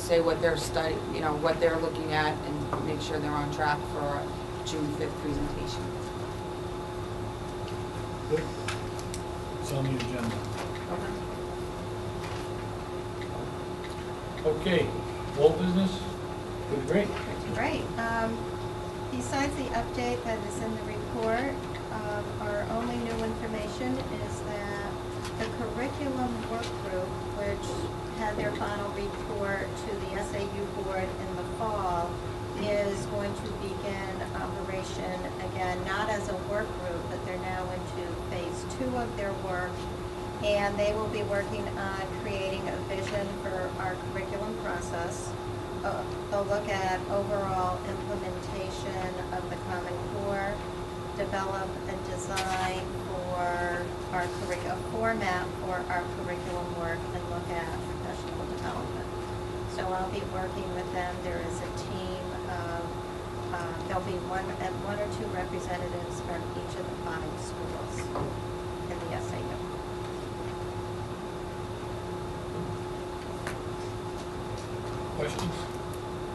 say what they're studying, you know, what they're looking at, and make sure they're on track for our June 5th presentation. Good. It's on the agenda. Okay, old business? Good, great. Great. Besides the update that is in the report, our only new information is that the curriculum work group, which had their final report to the SAU board in the fall, is going to begin operation again, not as a work group, but they're now into phase 2 of their work. And they will be working on creating a vision for our curriculum process. They'll look at overall implementation of the Common Core, develop a design for our curriculum, format for our curriculum work, and look at professional development. So I'll be working with them. There is a team of, there'll be one or two representatives from each of the 5 schools in the SAU. Questions?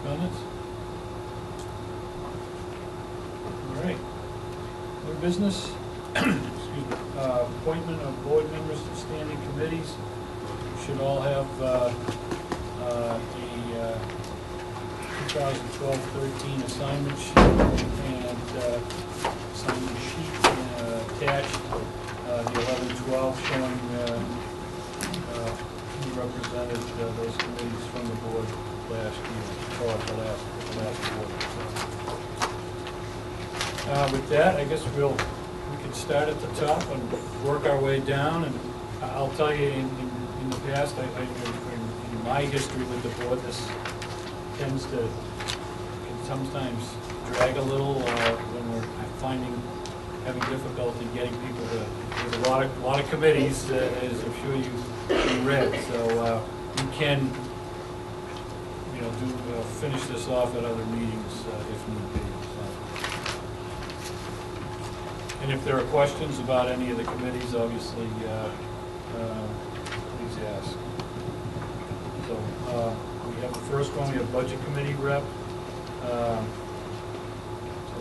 Comments? All right. New business? Excuse me. Appointment of board members to standing committees. You should all have a 2012-13 assignment sheet and assignment sheet attached. The 11-12 showing who represented those committees from the board last year, or the last board. So, with that, I guess we can start at the top and work our way down. And I'll tell you, in the past, in my history with the board, this tends to can sometimes drag a little when we're having difficulty getting people to. There's a lot of committees, as I'm sure you read. So you can, finish this off at other meetings if need be. So. And if there are questions about any of the committees, obviously, please ask. So we have the first one. We have Budget Committee rep. So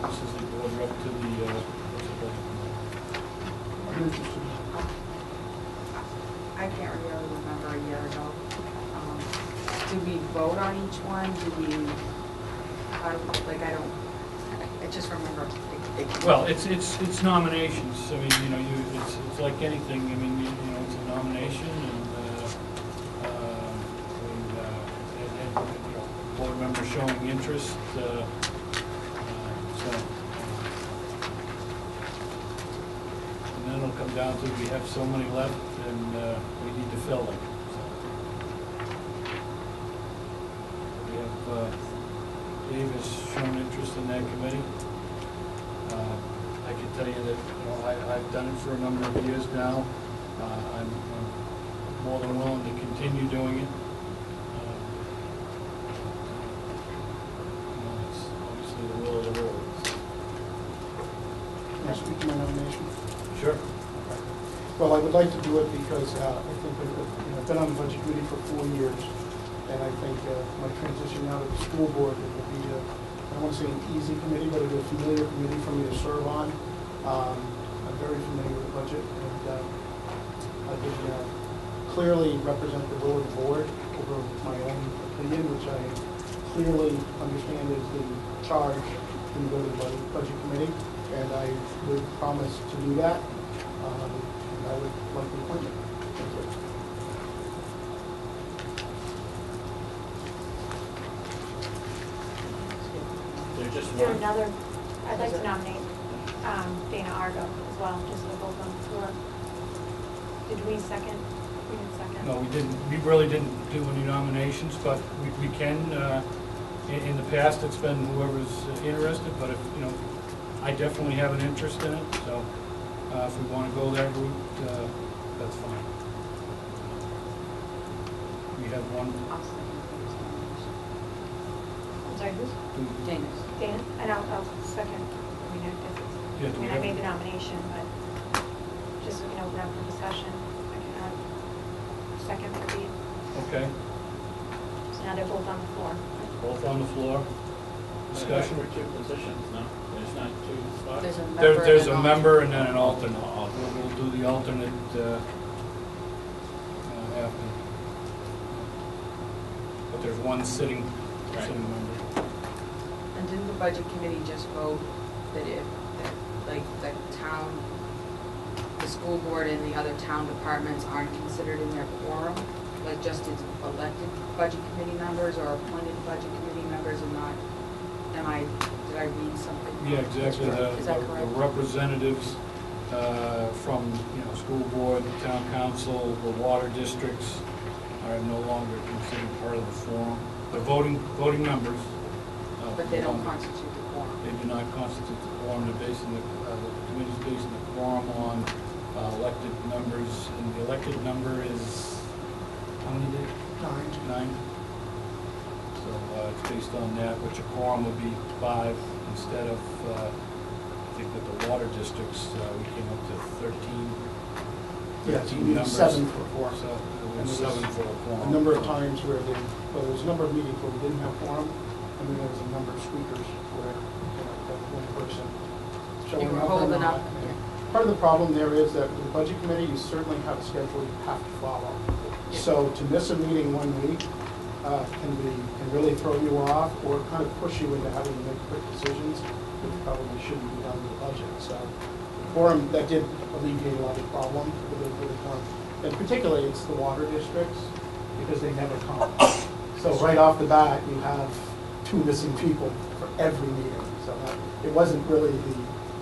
this is the board rep to the Budget Committee. I can't really remember a year ago. Did we vote on each one? I just remember. Well, it's nominations. I mean, it's like anything. I mean, it's a nomination, and board members showing interest. So, and then it'll come down to we have so many left, and we need to fill them. Dave has shown interest in that committee. I can tell you that I've done it for a number of years now. I'm more than willing to continue doing it. It's obviously the will of the board. Can I speak to my nomination? Sure. Okay. Well, I would like to do it because I think I've been on the budget committee for 4 years. And I think my transition now to the school board, it will be, I don't want to say an easy committee, but it'll be a familiar committee for me to serve on. I'm very familiar with the budget, and I could clearly represent the will of the board over my own opinion, which I clearly understand is the charge when you go to the budget committee, and I would promise to do that, and I would like the appointment. Thank you. I'd like to nominate Dana Argo as well, just to both on the floor. Did we second? We didn't second. No, we didn't. We really didn't do any nominations, but we can. In the past, it's been whoever's interested, but if I definitely have an interest in it. So if we want to go that route, that's fine. We have one. I'm sorry, who's? Dana. Dana? And I'll second. I made the nomination, but just so we can open up for discussion, I can second for the. Okay. So Now they're both on the floor. Both on the floor. Discussion? For two positions, no? There's not two spots? There's a member. There's and a an member and then an alternate. We'll do the alternate after. But there's one sitting member. And didn't the budget committee just vote that like, the town, the school board and the other town departments aren't considered in their quorum? Like just as elected budget committee members or appointed budget committee members and not, did I read something? Yeah, exactly. Is that The correct? representatives from, school board, town council, the water districts are no longer considered part of the forum. The voting members. But they don't constitute the quorum. They do not constitute the quorum. They're basing the committee's basing the quorum on elected members, and the elected number is, how many days? 9. So it's based on that, which a quorum would be 5 instead of, I think with the water districts, we came up to 13. Yes, you 13 need members. 7 for a quorum. So And it was there was 7 for a quorum. A number of times where there was a number of meetings where we didn't have quorum, and then there was a number of speakers where, that one person showing You were up or holding not. up. And part of the problem there is that with the budget committee, you certainly have a schedule you have to follow. So to miss a meeting 1 week can really throw you off or kind of push you into having to make quick decisions that probably shouldn't be done with the budget. So quorum, that did alleviate a lot of the problem with the quorum. And particularly, it's the water districts, because they never come. So right off the bat, you have 2 missing people for every meeting. So it wasn't really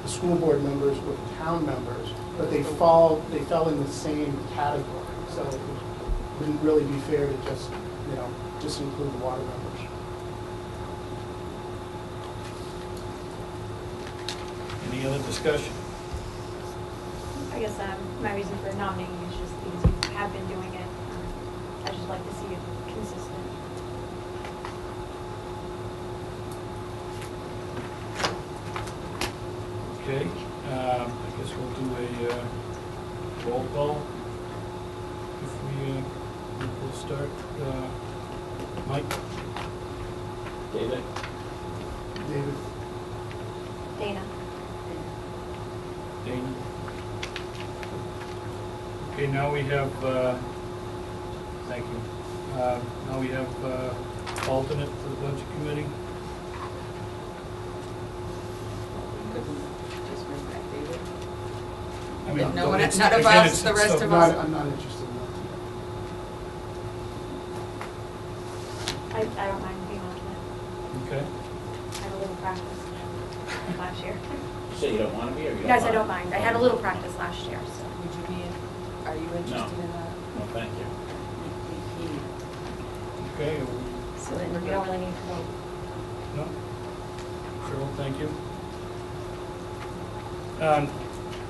the school board members or the town members, but they fell in the same category. So it wouldn't really be fair to just include the water members. Any other discussion? I guess my reason for nominating is just because you have been doing it. I just like to see it consistent. Okay, I guess we'll do a roll call. We'll start, Mike? David? David? Dana? Dana? Okay, now we have, thank you. Now we have alternate for the budget committee. Could we just make that David? I mean, If no one, it's- none of again, us, the rest so- of us. I'm not interested in I don't mind being alternate. Okay, I had a little practice last year. You say you don't want to be, or you don't Guys, want? I don't mind. I had a little practice last year, so. Would you be, are you interested in that? No, thank you. okay, So then we don't really need to vote. no? Cheryl, thank you.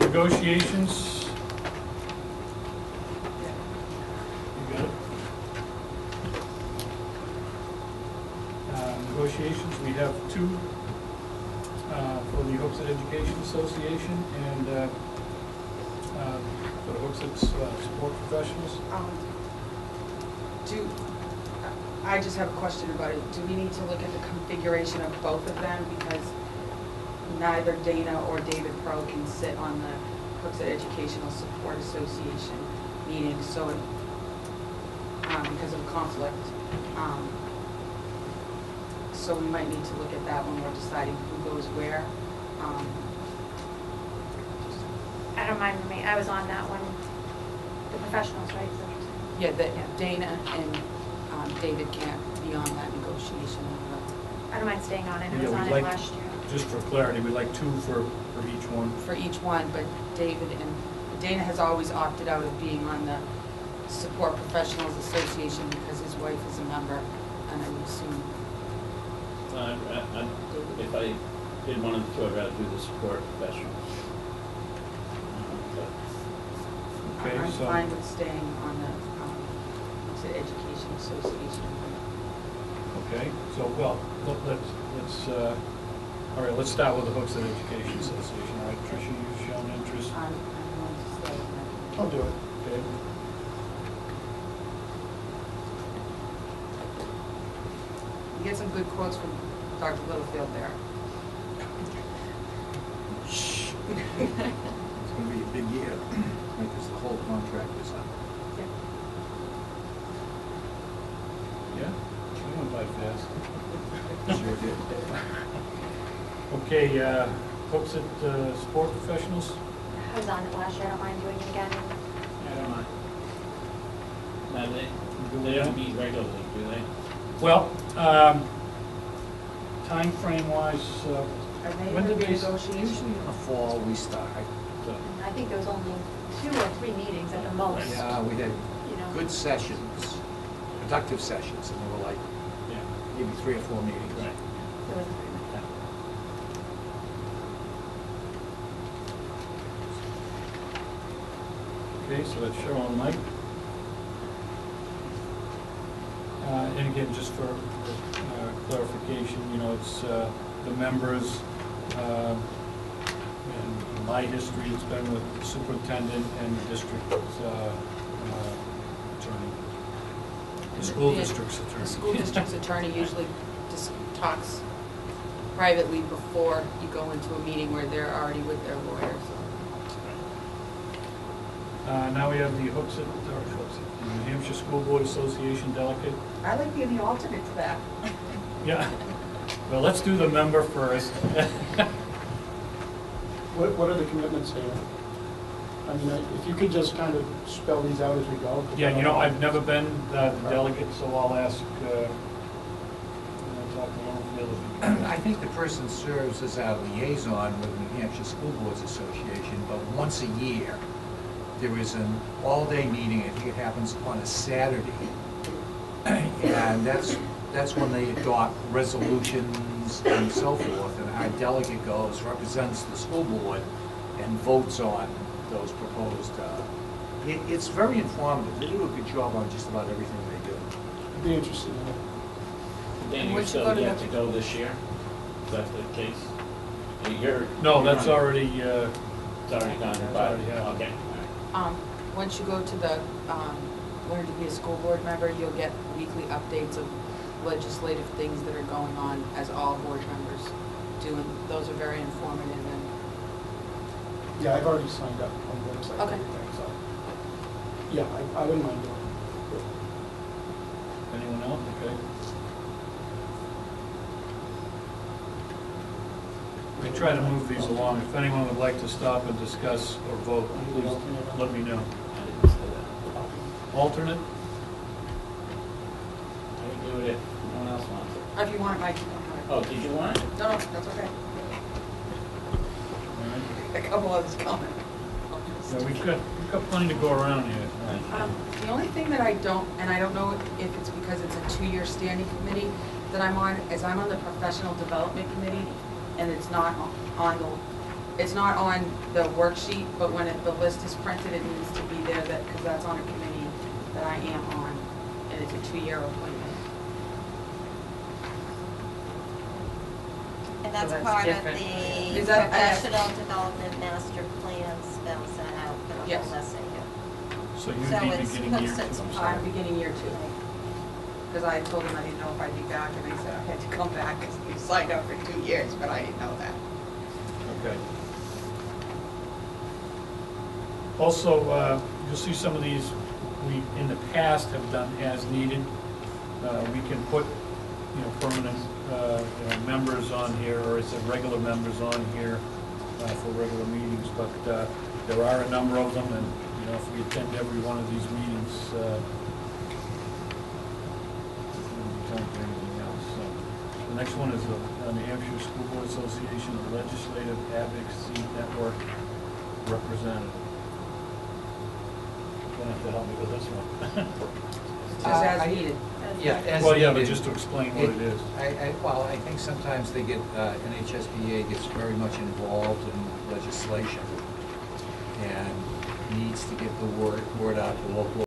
Negotiations? You got it? Negotiations, we have 2 for the Hooksett Education Association and for the Hooksett Support Professionals. I just have a question about it. Do we need to look at the configuration of both of them? Because neither Dana or David Pro can sit on the Hooksett Educational Support Association meeting, so it, because of conflict. So we might need to look at that when we're deciding who goes where. I don't mind me. I was on that one. The professionals, right? Is that what you're saying? Yeah, that Dana and David can't be on that negotiation. I don't mind staying on it. I Yeah, was on we'd it like- last year. Just for clarity, we'd like 2 for each one. For each one, but Dana has always opted out of being on the Support Professionals Association because his wife is a member, and I would assume If I did one of the 2, I'd rather do the support professional. Okay, I'm so, fine with staying on the Education Association. okay, so, well, let's, all right, let's start with the Hooksett Education Association. All right, Tricia, you've shown interest. I'm going to stay on that. I'll do it. Okay. You get some good quotes from Dr. Littlefield there. It's gonna be a big year, because the whole contract is up. Yeah, we went by fast. Sure did. Okay, folks at sport professionals? I was on it last year, I don't mind doing it again. I don't mind. Now, they don't meet regularly, do they? Well, timeframe wise, Are they when in did they? negotiation? Usually in the fall, we start. I think there was only 2 or 3 meetings at the most. Yeah, we had You know. good sessions, productive sessions, and there were like Yeah. maybe 3 or 4 meetings. Right. There wasn't very much. Okay, so that's Cheryl and Mike. And again, just for clarification, you know, it's the members, in my history, it's been with the superintendent and the district attorney. The school district's attorney. The school district's attorney usually just talks privately before you go into a meeting where they're already with their lawyer, so. Now we have the Hooksett, New Hampshire School Board Association delegate. I like being the alternate to that. Yeah, well, let's do the member first. What are the commitments, Dana? I mean, if you could just kind of spell these out as we go. 'cause I Yeah, don't you know, know. I've never been the delegate, so I'll ask, Dr. Littlefield. I think the person serves as our liaison with the New Hampshire School Boards Association, but once a year, there is an all-day meeting. I think it happens on a Saturday. And that's when they adopt resolutions and so forth. And our delegate goes, represents the school board, and votes on those proposed. It's very informative. They do a good job on just about everything they do. I'd be interested in it. Dan, you Once you still go to get the- to go this year? Is that the case? You're. No, that's you're on- already, It's already gone, That's but, already happened. okay. Once you go to the, learn to be a school board member, you'll get weekly updates of legislative things that are going on as all board members do, and those are very informative and. Yeah, I've already signed up on the website. and Okay. everything, so. Yeah, I wouldn't mind doing it. anyone else? Okay. We try to move these along. If anyone would like to stop and discuss or vote, please let me know. I didn't say that. Alternate? I can do it if no one else wants it. If you want, Mike, you can have it. Oh, did you want it? No, that's okay. All right. A couple others coming. Yeah, we've got plenty to go around here. The only thing that I don't, and I don't know if it's because it's a 2-year standing committee that I'm on, is I'm on the professional development committee, and it's not on the worksheet, but when the list is printed, it needs to be there, that, because that's on a committee that I am on, and it's a 2-year appointment. And that's So that's part of different. the Is that- professional development master plan spells that out for the Yes. whole SAU. So you'd So be it's beginning year Hooksett two. part. I'm beginning year 2, because I told them I didn't know if I'd be back, and they said I had to come back, because we signed up for 2 years, but I didn't know that. Okay. Also, you'll see some of these, we, in the past, have done as needed. We can put, permanent, members on here, or it's regular members on here for regular meetings, but there are a number of them, and, if we attend every one of these meetings, we don't do anything else. So, the next one is the New Hampshire School Board Association Legislative Advocacy Network Representative. You're gonna have to help me with this one. It's just as needed. Yeah, as Well, yeah, but needed. just to explain what it is. Well, I think sometimes they get, NHSBA gets very much involved in legislation and needs to get the word out to local